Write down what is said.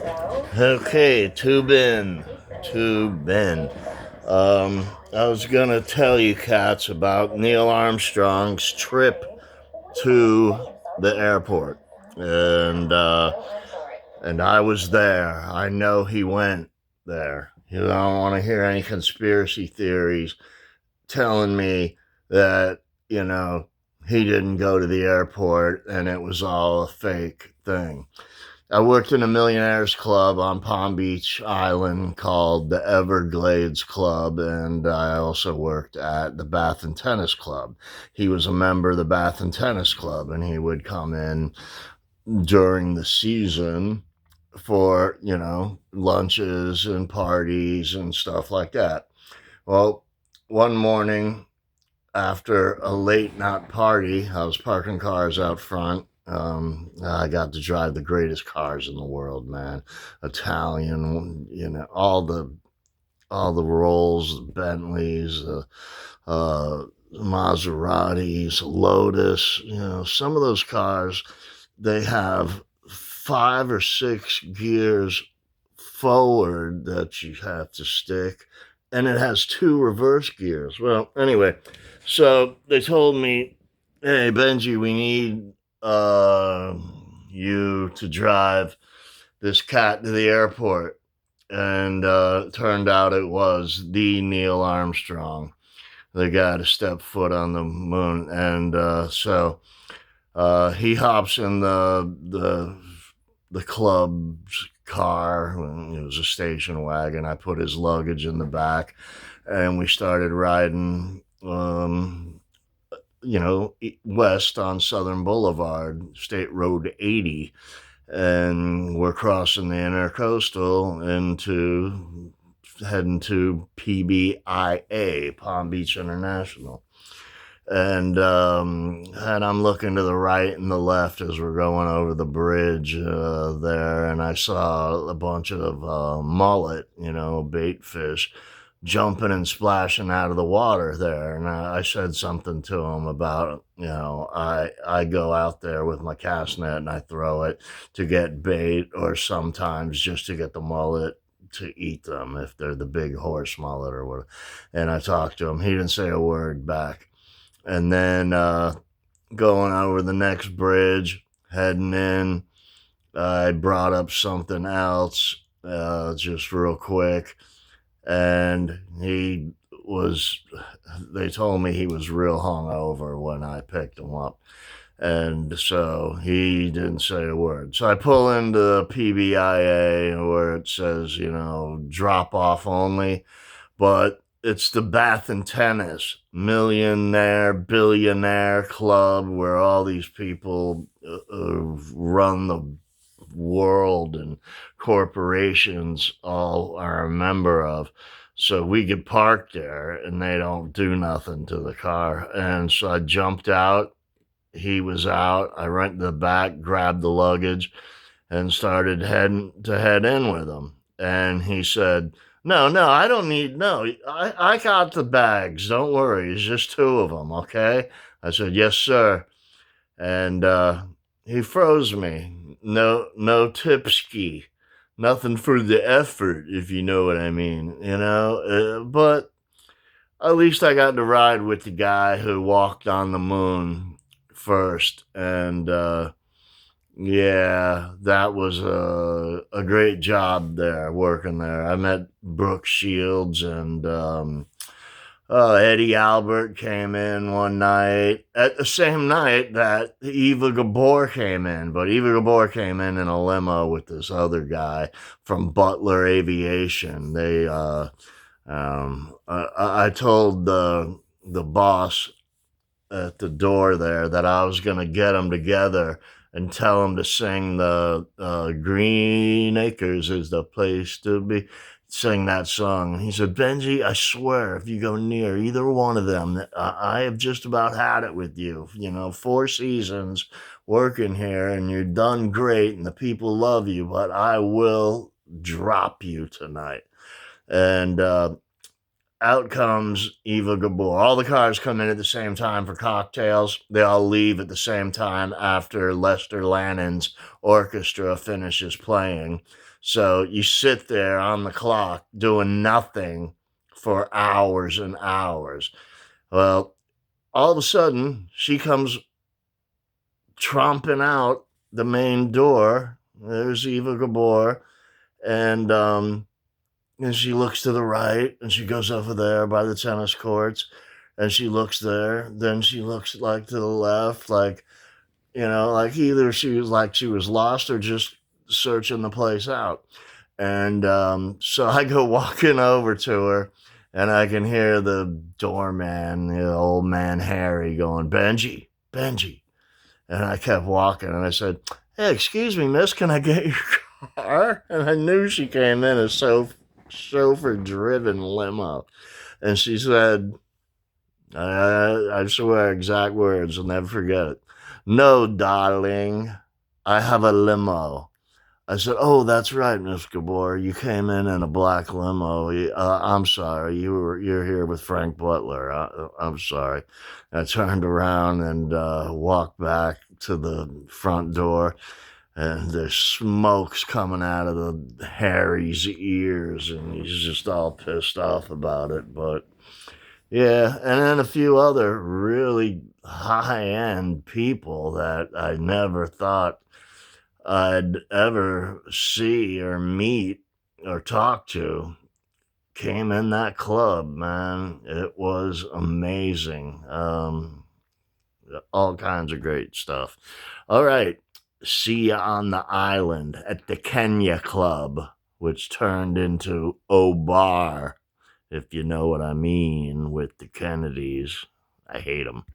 Okay, tube in. I was gonna tell you cats about Neil Armstrong's trip to the airport, and and I was there. I know he went there. You don't want to hear any conspiracy theories telling me that you know he didn't go to the airport and it was all a fake thing. I worked in a millionaires club on Palm Beach Island called the Everglades Club, and I also worked at the Bath and Tennis Club. He was a member of the Bath and Tennis Club, and he would come in during the season for, lunches and parties and stuff like that. Well, one morning after a late night party, I was parking cars out front. I got to drive the greatest cars in the world, man. Italian, all the Rolls, Bentleys, Maseratis, Lotus. Some of those cars they have 5 or 6 gears forward that you have to stick, and it has two reverse gears. Well, anyway, so they told me, "Hey, Benji, we need you to drive this cat to the airport." And it turned out it was the Neil Armstrong, the guy to step foot on the moon. And he hops in the club's car. It was a station wagon. I put his luggage in the back, and we started riding. West on Southern Boulevard, State Road 80, and we're crossing the intercoastal into heading to PBIA, Palm Beach International. And I'm looking to the right and the left as we're going over the bridge there, and I saw a bunch of mullet, bait fish, jumping and splashing out of the water there. And I said something to him about, I go out there with my cast net and I throw it to get bait, or sometimes just to get the mullet to eat them if they're the big horse mullet or whatever. And I talked to him. He didn't say a word back. And then going over the next bridge, heading in, I brought up something else just real quick. And they told me he was real hungover when I picked him up. And so he didn't say a word. So I pull into PBIA where it says, drop off only. But it's the Bath and Tennis millionaire, billionaire club where all these people run the world and corporations all are a member of. So we get parked there and they don't do nothing to the car. And so I jumped out. He was out. I went to the back, grabbed the luggage, and started head in with him. And he said, no, I don't need, no, I got the bags. Don't worry. It's just two of them. Okay. I said, yes, sir. And he froze me. No tipski. Nothing for the effort, if you know what I mean, but at least I got to ride with the guy who walked on the moon first. And yeah, that was a great job there, working there. I met Brooke Shields, and Eddie Albert came in one night at the same night that Eva Gabor came in, but Eva Gabor came in a limo with this other guy from Butler Aviation. I told the boss at the door there that I was going to get them together and tell them to sing the Green Acres is the place to be. Sing that song. And he said, Benji, I swear, if you go near either one of them, I have just about had it with you. 4 seasons working here, and you're done great, and the people love you, but I will drop you tonight. And out comes Eva Gabor. All the cars come in at the same time for cocktails. They all leave at the same time after Lester Lannon's orchestra finishes playing. So you sit there on the clock doing nothing for hours and hours. Well, all of a sudden, she comes tromping out the main door. There's Eva Gabor. And she looks to the right, and she goes over there by the tennis courts, and she looks there. Then she looks like to the left, like, like either she was lost or just searching the place out. And so I go walking over to her, and I can hear the doorman, the old man Harry, going, "Benji, Benji." And I kept walking, and I said, "Hey, excuse me, miss, can I get your car?" And I knew she came in as chauffeur-driven limo. And she said, I swear, exact words, I'll never forget it. "No, darling, I have a limo." I said, "Oh, that's right, Miss Gabor. You came in a black limo. I'm sorry. You're here with Frank Butler. I'm sorry." I turned around and walked back to the front door, and there's smokes coming out of the Harry's ears, and he's just all pissed off about it. But yeah, and then a few other really high-end people that I never thought I'd ever see or meet or talk to came in that club, man. It was amazing. All kinds of great stuff. All right. See ya on the island at the Kenya Club, which turned into O Bar, if you know what I mean, with the Kennedys. I hate them.